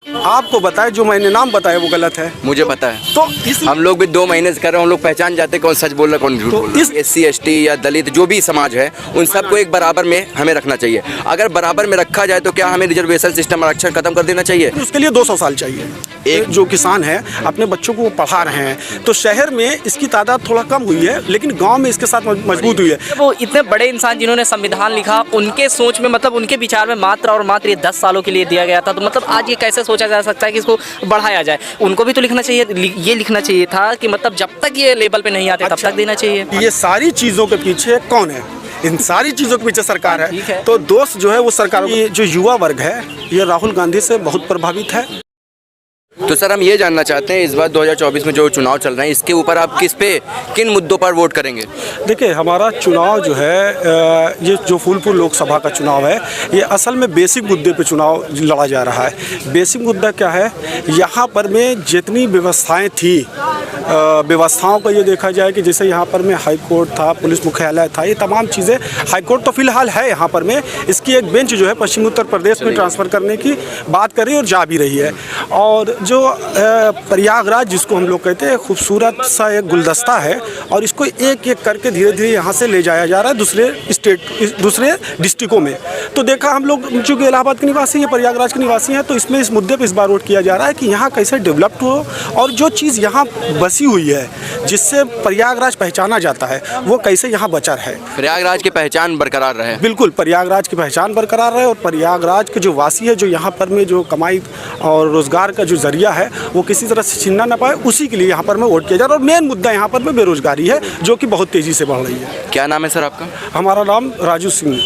आपको बताए जो मैंने नाम बताया वो गलत है। मुझे पता है, तो इस हम लोग भी 2 महीने से कर रहे हैं, हम लोग पहचान जाते हैं कौन सच बोल रहा है कौन झूठ बोल रहा है। SC ST या दलित जो भी समाज है उन सबको एक बराबर में हमें रखना चाहिए। अगर बराबर में रखा जाए तो क्या हमें रिजर्वेशन सिस्टम आरक्षण खत्म कर देना चाहिए? उसके लिए 200 साल चाहिए। एक जो किसान है अपने बच्चों को पढ़ा रहे हैं, तो शहर में इसकी तादाद थोड़ा कम हुई है लेकिन गांव में इसके साथ मजबूत हुई है। वो इतने बड़े इंसान जिन्होंने संविधान लिखा, उनके सोच में मतलब उनके विचार में मात्र और मात्र ये 10 सालों के लिए दिया गया था, तो मतलब आज ये कैसे सोचा जा सकता है कि इसको बढ़ाया जाए? उनको भी तो लिखना चाहिए, ये लिखना चाहिए था कि मतलब जब तक ये लेवल पे नहीं आते तब तक देना चाहिए। ये सारी चीज़ों के पीछे कौन है? इन सारी चीज़ों के पीछे सरकार है। तो दोस्त जो है वो सरकार, ये जो युवा वर्ग है ये राहुल गांधी से बहुत प्रभावित है। तो सर हम ये जानना चाहते हैं इस बार 2024 में जो चुनाव चल रहे हैं इसके ऊपर आप किन मुद्दों पर वोट करेंगे? देखिए, हमारा चुनाव जो है ये जो फूलपुर लोकसभा का चुनाव है ये असल में बेसिक मुद्दे पे चुनाव लड़ा जा रहा है। बेसिक मुद्दा क्या है? यहाँ पर में जितनी व्यवस्थाएं थी, व्यवस्थाओं को ये देखा जाए कि जैसे यहाँ पर में हाई कोर्ट था, पुलिस मुख्यालय था, ये तमाम चीज़ें, हाई कोर्ट तो फिलहाल है यहाँ पर में, इसकी एक बेंच जो है पश्चिम उत्तर प्रदेश में ट्रांसफ़र करने की बात कर रही है और जा भी रही है। और जो प्रयागराज जिसको हम लोग कहते हैं, खूबसूरत सा एक गुलदस्ता है और इसको एक एक करके धीरे धीरे यहाँ से ले जाया जा रहा है दूसरे डिस्ट्रिक्टों में। तो देखा हम लोग, चूँकि इलाहाबाद के निवासी हैं, प्रयागराज के निवासी हैं, तो इसमें इस मुद्दे पर इस बार वोट किया जा रहा है कि यहाँ कैसे डेवलप्ड हो और जो चीज़ यहाँ बसी हुई है जिससे प्रयागराज पहचाना जाता है वो कैसे यहाँ बचा रहे, प्रयागराज की पहचान बरकरार रहे। बिल्कुल, प्रयागराज की पहचान बरकरार रहे और प्रयागराज के जो वासी है, जो यहाँ पर में जो कमाई और रोजगार का जो जरिया है वो किसी तरह से छीनना ना पाए, उसी के लिए यहाँ पर में वोट किया जा रहा है। और मेन मुद्दा यहाँ पर में बेरोजगारी है जो कि बहुत तेज़ी से बढ़ रही है। क्या नाम है सर आपका? हमारा नाम राजू सिंह।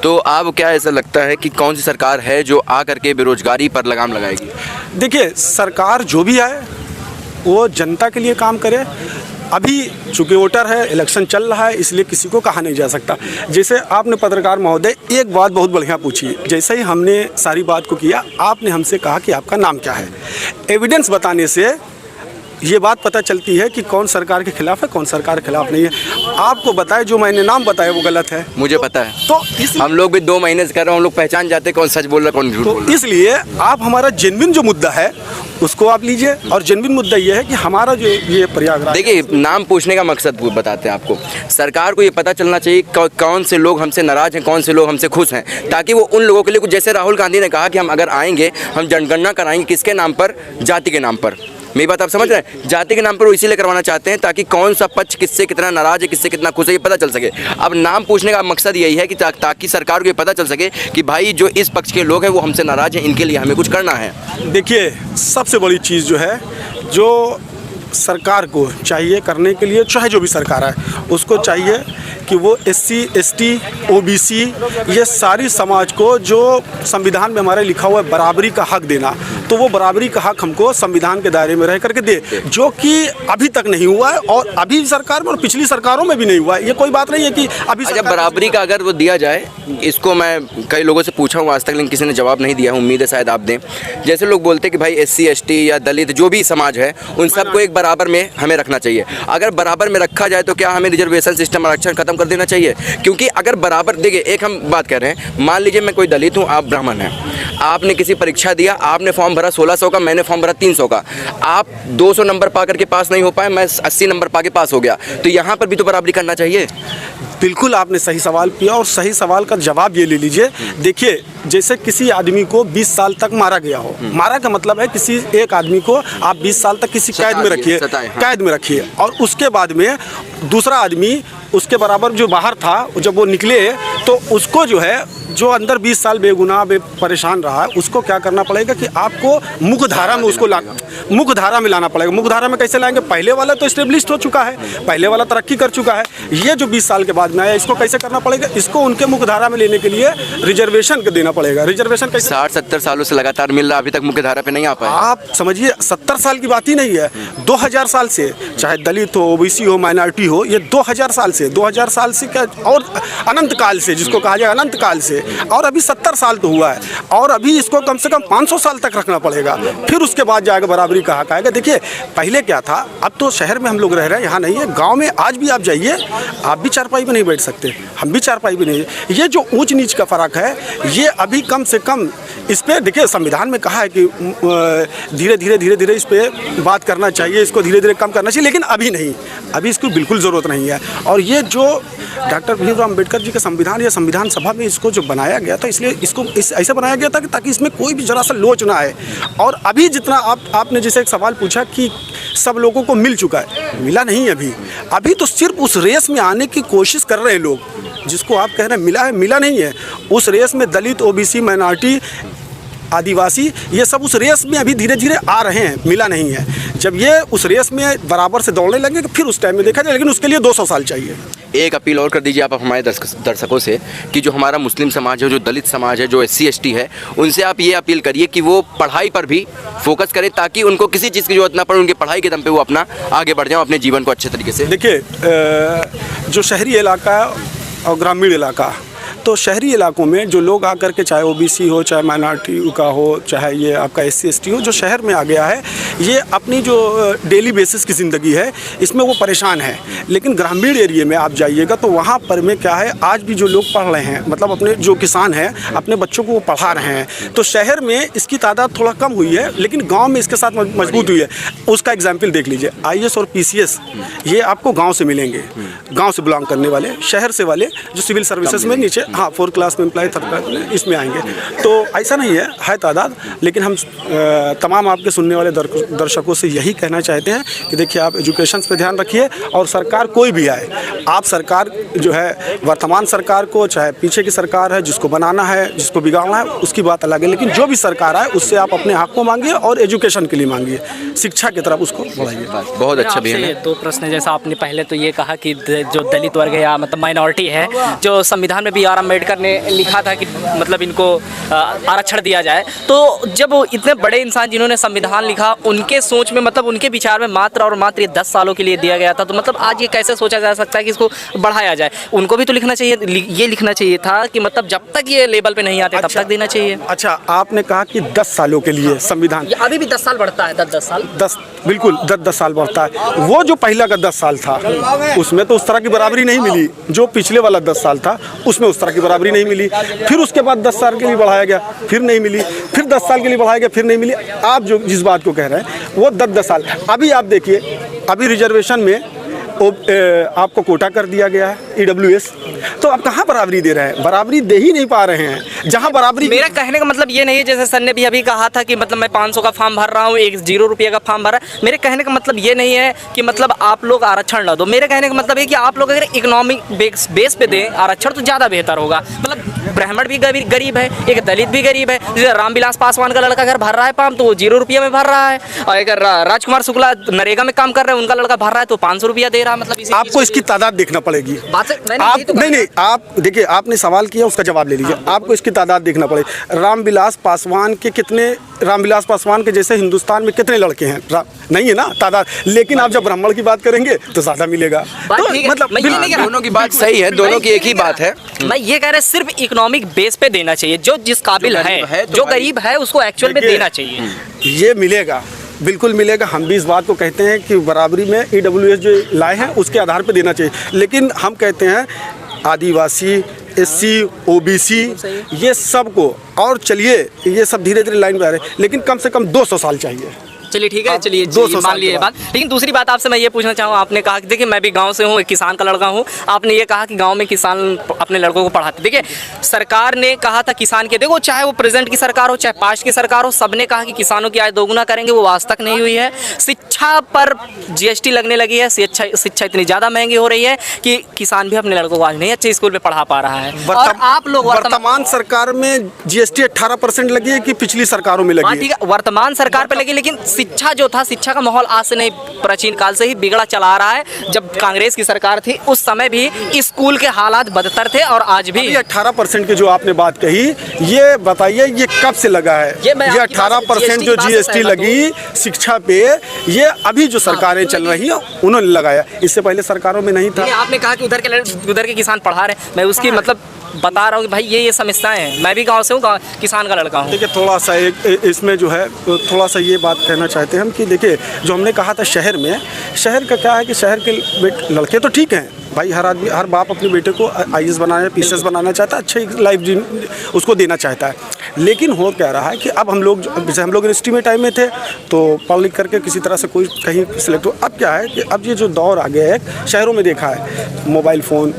तो आप क्या ऐसा लगता है कि कौन सी सरकार है जो आ करके बेरोजगारी पर लगाम लगाएगी? देखिए, सरकार जो भी आए वो जनता के लिए काम करे। अभी चूँकि वोटर है, इलेक्शन चल रहा है, इसलिए किसी को कहा नहीं जा सकता। जैसे आपने पत्रकार महोदय एक बात बहुत बढ़िया पूछी, जैसे ही हमने सारी बात को किया, आपने हमसे कहा कि आपका नाम क्या है। एविडेंस बताने से ये बात पता चलती है कि कौन सरकार के खिलाफ है, कौन सरकार के खिलाफ नहीं है। आपको बताए जो मैंने नाम बताया वो गलत है। मुझे पता है, तो हम लोग भी 2 महीने से कर रहे हैं, हम लोग पहचान जाते हैं कौन सच बोल रहा है कौन झूठ बोल रहा है। इसलिए आप हमारा जेन्युइन जो मुद्दा है उसको आप लीजिए। और जेन्युइन मुद्दा ये है कि हमारा जो ये प्रयागराज, देखिए, नाम पूछने का मकसद बताते हैं आपको। सरकार को ये पता चलना चाहिए कौन से लोग हमसे नाराज हैं, कौन से लोग हमसे खुश हैं, ताकि वो उन लोगों के लिए कुछ, जैसे राहुल गांधी ने कहा कि हम अगर आएंगे हम जनगणना कराएंगे, किसके नाम पर? जाति के नाम पर। मेरी बात आप समझ रहे हैं? जाति के नाम पर वो इसीलिए करवाना चाहते हैं ताकि कौन सा पक्ष किससे कितना नाराज है, किससे कितना खुश है, ये पता चल सके। अब नाम पूछने का मकसद यही है कि ताकि सरकार को ये पता चल सके कि भाई जो इस पक्ष के लोग हैं वो हमसे नाराज हैं, इनके लिए हमें कुछ करना है। देखिए, सबसे बड़ी चीज़ जो है, जो सरकार को चाहिए करने के लिए, चाहे जो भी सरकार है उसको चाहिए कि वो SC ST OBC ये सारी समाज को, जो संविधान में हमारे लिखा हुआ है बराबरी का हक देना, तो वो बराबरी का हक हमको संविधान के दायरे में रह करके दे, जो कि अभी तक नहीं हुआ है और अभी सरकार में और पिछली सरकारों में भी नहीं हुआ है। ये कोई बात नहीं है कि अभी जब बराबरी का अगर वो दिया जाए, इसको मैं कई लोगों से पूछा हूँ आज तक, लेकिन किसी ने जवाब नहीं दिया। उम्मीद है शायद आप दें। जैसे लोग बोलते हैं कि भाई SC ST या दलित जो भी समाज है उन सबको एक बराबर में हमें रखना चाहिए। अगर बराबर में रखा जाए तो क्या हमें रिजर्वेशन सिस्टम आरक्षण खत्म कर देना चाहिए? क्योंकि अगर बराबर, देखिए एक हम बात कर रहे हैं, मान लीजिए मैं कोई दलित हूँ, आप ब्राह्मण हैं, आपने किसी परीक्षा दिया, आपने फॉर्म भरा 1600 का, मैंने फॉर्म भरा 300 का, आप 200 नंबर पा करके पास नहीं हो पाए, मैं 80 नंबर पा के पास हो गया, तो यहाँ पर भी तो बराबरी करना चाहिए। बिल्कुल, आपने सही सवाल किया और सही सवाल का जवाब ये ले लीजिए। देखिए, जैसे किसी आदमी को 20 साल तक मारा गया हो, मारा का मतलब है किसी एक आदमी को आप 20 साल तक किसी कैद में रखिए, कैद में रखिए, और उसके बाद में दूसरा आदमी उसके बराबर जो बाहर था, जब वो निकले तो उसको जो है, जो अंदर 20 साल बेगुनाह परेशान रहा है, उसको क्या करना पड़ेगा कि आपको मुख्य धारा में उसको मुख्य धारा में लाना पड़ेगा। मुख्य धारा में कैसे लाएंगे? पहले वाला तो एस्टेब्लिश्ड हो चुका है, पहले वाला तरक्की कर चुका है, ये जो 20 साल के बाद में आया, इसको कैसे करना पड़ेगा? इसको उनके मुख्य धारा में लेने के लिए रिजर्वेशन देना पड़ेगा। रिजर्वेशन कैसे? 60-70 सालों से लगातार मिल रहा, अभी तक मुख्य धारा पे नहीं आ पाया। आप समझिए, 70 साल की बात ही नहीं है, 2000 साल से, चाहे दलित हो, OBC हो, माइनॉरिटी हो, ये 2000 साल से से, 2000 साल से क्या, और अनंत काल से, जिसको कहा जाए अनंत काल से, और अभी 70 साल तो हुआ है, और अभी इसको कम से कम 500 साल तक रखना पड़ेगा, फिर उसके बाद जाएगा बराबरी कहा कहेगा। देखिए पहले क्या था, अब तो शहर में हम लोग रह रहे हैं, यहाँ नहीं है। गाँव में आज भी आप जाइए, आप भी चारपाई में नहीं बैठ सकते, हम भी चारपाई में नहीं। ये जो ऊंच नीच का फ़र्क है, ये अभी कम से कम इस पर देखिए, संविधान में कहा है कि धीरे धीरे इस पर बात करना चाहिए, इसको धीरे धीरे कम करना चाहिए, लेकिन अभी नहीं, अभी इसकी बिल्कुल ज़रूरत नहीं है। और ये जो डॉक्टर भीमराव अम्बेडकर जी का संविधान या संविधान सभा में इसको जो बनाया गया था, इसलिए इसको ऐसे बनाया गया था कि ताकि इसमें कोई भी जरा सा लोच ना आए। और अभी जितना आपने जैसे एक सवाल पूछा कि सब लोगों को मिल चुका है, मिला नहीं अभी तो सिर्फ उस रेस में आने की कोशिश कर रहे हैं लोग, जिसको आप कह रहे हैं मिला है, मिला नहीं है। उस रेस में दलित, ओबीसी, माइनॉरिटी, आदिवासी, ये सब उस रेस में अभी धीरे धीरे आ रहे हैं, मिला नहीं है। जब ये उस रेस में बराबर से दौड़ने लगेंगे फिर उस टाइम में देखा जाए, लेकिन उसके लिए 200 साल चाहिए। एक अपील और कर दीजिए आप हमारे दर्शकों से कि जो हमारा मुस्लिम समाज है, जो दलित समाज है, जो SC ST है, उनसे आप ये अपील करिए कि वो पढ़ाई पर भी फोकस करें, ताकि उनको किसी चीज़ की जरूरत ना पड़े, उनकी पढ़ाई के दम पे वो अपना आगे बढ़ जाएं, अपने जीवन को अच्छे तरीके से। देखिए जो शहरी इलाका और ग्रामीण इलाका, तो शहरी इलाकों में जो लोग आकर के, चाहे ओबीसी हो, चाहे माइनॉरिटी का हो, चाहे ये आपका SC ST हो, जो शहर में आ गया है, ये अपनी जो डेली बेसिस की ज़िंदगी है इसमें वो परेशान है। लेकिन ग्रामीण एरिया में आप जाइएगा तो वहाँ पर में क्या है, आज भी जो लोग पढ़ रहे हैं, मतलब अपने जो किसान हैं अपने बच्चों को वो पढ़ा रहे हैं। तो शहर में इसकी तादाद थोड़ा कम हुई है, लेकिन गाँव में इसके साथ मजबूत हुई है। उसका एग्जाम्पल देख लीजिए, IAS और PCS ये आपको गाँव से मिलेंगे, गाँव से बिलोंग करने वाले, शहर से वाले जो सिविल सर्विसेज में नीचे, हाँ 4th क्लास में एम्प्लॉय, 3rd क्लास में इसमें आएंगे। तो ऐसा नहीं है तादाद, लेकिन हम तमाम आपके सुनने वाले दर्शकों से यही कहना चाहते हैं कि देखिए आप एजुकेशन पे ध्यान रखिए, और सरकार कोई भी आए, आप सरकार जो है वर्तमान सरकार को, चाहे पीछे की सरकार है, जिसको बनाना है, जिसको बिगाड़ना है, उसकी बात अलग है, लेकिन जो भी सरकार आए उससे आप अपने हक को मांगिए और एजुकेशन के लिए मांगिए, शिक्षा की तरफ उसको बढ़ाइए। बहुत अच्छा भी है। 2 प्रश्न, जैसा आपने पहले तो ये कहा कि जो दलित वर्ग है या मतलब माइनॉरिटी है, जो संविधान में BR अम्बेडकर ने लिखा था कि मतलब इनको आरक्षण दिया जाए, तो जब इतने बड़े इंसान जिन्होंने संविधान लिखा, उनके सोच में मतलब उनके विचार में मात्र और मात्र ये 10 सालों के लिए दिया गया था, तो मतलब आज ये कैसे सोचा जा सकता है कि इसको बढ़ाया जाए? उनको भी तो लिखना चाहिए, ये लिखना चाहिए था कि मतलब जब तक ये लेवल पे नहीं आते तब तक देना चाहिए। अच्छा, आपने कहा कि 10 सालों के लिए संविधान, अभी भी 10 साल बढ़ता है, 10 साल, 10 बिल्कुल 10 साल बढ़ता है। वो जो पहला का 10 साल था उसमें तो उस तरह की बराबरी नहीं मिली, जो पिछले वाला 10 साल था उसमें उस तरह की बराबरी नहीं मिली। फिर उसके बाद 10 साल के लिए बढ़ाया गया, फिर नहीं मिली, फिर 10 साल के लिए बढ़ाया गया, फिर नहीं मिली। आप जो जिस बात को कह रहे हैं वो 10 साल। अभी आप देखिए, अभी रिजर्वेशन में आपको कोटा कर दिया गया है, EWS, तो आप कहाँ बराबरी दे रहे हैं? बराबरी दे ही नहीं पा रहे हैं। जहाँ बराबरी, मेरा कहने का मतलब ये नहीं है, जैसे सर ने भी अभी कहा था कि मतलब मैं 500 का फॉर्म भर रहा हूँ, 0 रुपये का फॉर्म भर रहा है। मेरे कहने का मतलब ये नहीं है कि मतलब आप लोग आरक्षण ना दो। मेरे कहने का मतलब है कि आप लोग अगर इकोनॉमिक बेस पे दें आरक्षण तो ज़्यादा बेहतर होगा। मतलब ब्राह्मण भी गरीब है, एक दलित भी गरीब है। जैसे रामविलास पासवान का लड़का अगर भर रहा है फॉर्म तो वो 0 रुपये में भर रहा है, और अगर राजकुमार शुक्ला नरेगा में काम कर रहे हैं, उनका लड़का भर रहा है तो 500 रुपया दे रहा है। मतलब आपको इसकी तादाद देखना पड़ेगी। आप नहीं, आप देखिए, आपने सवाल किया उसका जवाब ले लीजिए। आपको इसकी तादाद देखना पड़ेगी। रामविलास पासवान के कितने, रामविलास पासवान के जैसे हिंदुस्तान में कितने लड़के हैं? नहीं है ना तादाद, लेकिन आप जब ब्राह्मण की बात करेंगे तो ज़्यादा मिलेगा। तो मतलब दोनों की बात सही है, दोनों की एक ही बात है। मैं ये कह रहा सिर्फ इकोनॉमिक बेस पे देना चाहिए, जो जिस काबिल है, जो गरीब है उसको एक्चुअल में देना चाहिए। ये मिलेगा, बिल्कुल मिलेगा। हम भी इस बात को कहते हैं कि बराबरी में EWS जो लाए हैं उसके आधार पर देना चाहिए, लेकिन हम कहते हैं आदिवासी, SC, OBC ये सब को, और चलिए ये सब धीरे धीरे लाइन पे आ रहे हैं, लेकिन कम से कम 200 साल चाहिए। चलिए ठीक है, चलिए मान लिए बात। लेकिन दूसरी बात आपसे मैं ये पूछना चाहूँ, आपने कहा कि देखिए मैं भी गांव से हूँ, एक किसान का लड़का हूँ। आपने ये कहा कि गांव में किसान अपने लड़कों को पढ़ाते। देखिए सरकार ने कहा था किसान के, देखो चाहे वो प्रेजेंट की सरकार हो चाहे पास्ट की सरकार हो, सबने कहा कि किसानों की आय दोगुना करेंगे, वो आज तक नहीं हुई है। शिक्षा पर GST लगने लगी है, शिक्षा इतनी ज़्यादा महंगी हो रही है कि किसान भी अपने लड़कों को आज नहीं अच्छे स्कूल में पढ़ा पा रहा है। और आप लोग वर्तमान सरकार में GST 18% लगी है कि पिछली सरकारों में लगी है? ठीक है, वर्तमान सरकार पर लगी, लेकिन शिक्षा जो था, शिक्षा का माहौल आज से नहीं, प्राचीन काल से ही बिगड़ा चला आ रहा है। जब कांग्रेस की सरकार थी उस समय भी स्कूल के हालात बदतर थे और आज भी। 18% की जो आपने बात कही, ये बताइए ये कब से लगा है? ये 18% जो GST लगी शिक्षा पे, ये अभी जो सरकारें चल रही हैं उन्होंने लगाया, इससे पहले सरकारों में नहीं था। आपने कहा कि उधर के किसान पढ़ा रहे, मैं उसकी मतलब बता रहा हूँ कि भाई ये समस्याएं हैं। मैं भी गांव से हूँ, किसान का लड़का हूँ। देखिए थोड़ा सा एक इसमें जो है थोड़ा सा ये बात कहना चाहते हैं हम कि देखिए जो हमने कहा था शहर में, शहर का क्या है कि शहर के लड़के तो ठीक हैं भाई, हर आदमी हर बाप अपने बेटे को IAS बनाना, PCS बनाना चाहता है, अच्छी लाइफ उसको देना चाहता है। लेकिन हो क्या रहा है कि अब हम लोग, जैसे हम लोग यूनिवर्सिटी में टाइम में थे तो पढ़ लिख करके किसी तरह से कोई कहीं सिलेक्ट हो। अब क्या है कि अब ये जो दौर आ गया है, शहरों में देखा है मोबाइल फ़ोन,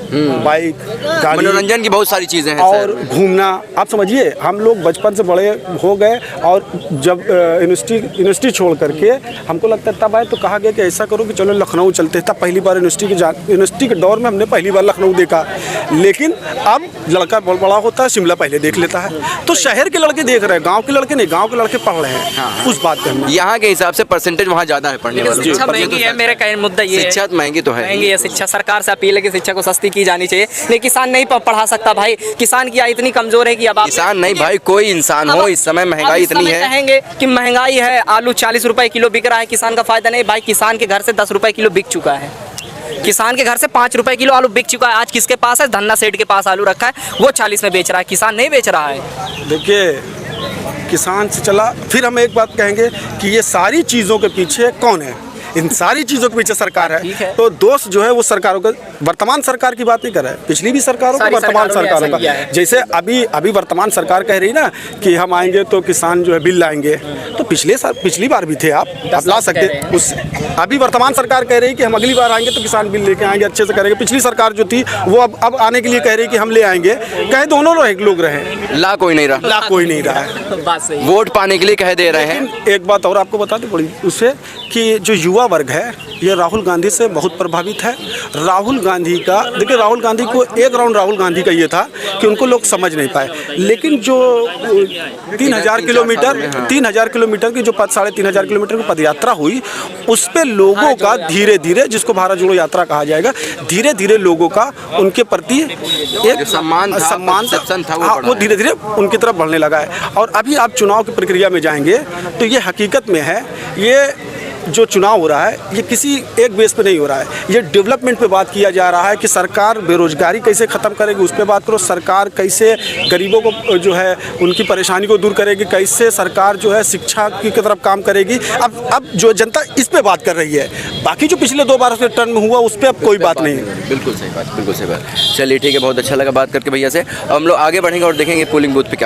बाइक, गाड़ी, मनोरंजन की बहुत सारी चीज़ें हैं और घूमना। आप समझिए हम लोग बचपन से बड़े हो गए और जब यूनिवर्सिटी छोड़ करके हमको लगता है तब आए तो कहा गया कि ऐसा करो कि चलो लखनऊ चलते हैं। तब पहली बार यूनिवर्सिटी के दौर में हमने पहली बार लखनऊ देखा। लेकिन अब लड़का बहुत बड़ा होता है, शिमला पहले देख लेता है। तो शहर के लड़के देख रहे हैं, गांव के लड़के नहीं, गांव के लड़के पढ़ रहे हैं। हाँ। उस बात पे हम यहाँ के हिसाब से परसेंटेज वहाँ ज़्यादा है पढ़ने वालों की। शिक्षा महंगी है, मेरा कहने मुद्दा ये है। शिक्षा महंगी तो है, महंगी है शिक्षा। सरकार से अपील है कि शिक्षा को सस्ती की जानी चाहिए। नहीं, किसान नहीं पढ़ा सकता भाई, किसान की आय इतनी कमजोर है कि अब आप किसान नहीं भाई, कोई इंसान हो, इस समय महंगाई इतनी है। कहेंगे कि महंगाई है, आलू 40 रुपए किलो बिक रहा है, किसान का फायदा नहीं। भाई किसान के घर से 10 रुपए किलो बिक चुका है, किसान के घर से 5 रुपए किलो आलू बिक चुका है। आज किसके पास है? धन्ना सेठ के पास आलू रखा है, वो 40 में बेच रहा है, किसान नहीं बेच रहा है। देखिए किसान से चला, फिर हम एक बात कहेंगे कि ये सारी चीज़ों के पीछे कौन है? इन सारी चीज़ों के पीछे सरकार है। तो दोस्त जो है वो सरकारों का, वर्तमान सरकार की बात नहीं कर रहा है, पिछली भी सरकारों का, वर्तमान सरकारों का। जैसे अभी वर्तमान सरकार कह रही ना कि हम आएंगे तो किसान जो है बिल लाएंगे, तो पिछली बार भी थे, आप ला सकते उस। अभी वर्तमान सरकार कह रही है कि हम अगली बार आएंगे तो किसान बिल लेके आएंगे, अच्छे से करेंगे। पिछली सरकार जो थी वो अब आने के लिए कह रही है कि हम ले आएंगे। कहे दोनों लोग रहे, ला कोई नहीं रहा है। वोट पाने के लिए कह दे रहे हैं। एक बात और आपको बता दें बड़ी उससे कि जो युवा वर्ग है ये राहुल गांधी से बहुत प्रभावित है। राहुल गांधी का देखिए, राहुल गांधी को एक राउंड राहुल गांधी का ये था कि उनको लोग समझ नहीं पाए। लेकिन जो 3000 किलोमीटर की जो 3,500 किलोमीटर की पदयात्रा हुई, उस पे लोगों का धीरे धीरे, जिसको भारत जोड़ो यात्रा कहा जाएगा, धीरे धीरे लोगों का उनके प्रति एक सम्मान था, वो धीरे धीरे उनकी तरफ बढ़ने लगा है। और अभी आप चुनाव की प्रक्रिया में जाएंगे तो ये हकीकत में है, ये जो चुनाव हो रहा है ये किसी एक बेस पे नहीं हो रहा है, ये डेवलपमेंट पे बात किया जा रहा है कि सरकार बेरोजगारी कैसे ख़त्म करेगी उस पे बात करो, सरकार कैसे गरीबों को जो है उनकी परेशानी को दूर करेगी, कैसे सरकार जो है शिक्षा की तरफ काम करेगी। अब जो जनता इस पे बात कर रही है, बाकी जो पिछले 2 बार के टर्म में हुआ उस पर अब कोई बात नहीं है। बिल्कुल सही बात। चलिए ठीक है, बहुत अच्छा लगा बात करके भैया से। अब हम लोग आगे बढ़ेंगे और देखेंगे पोलिंग बूथ पे क्या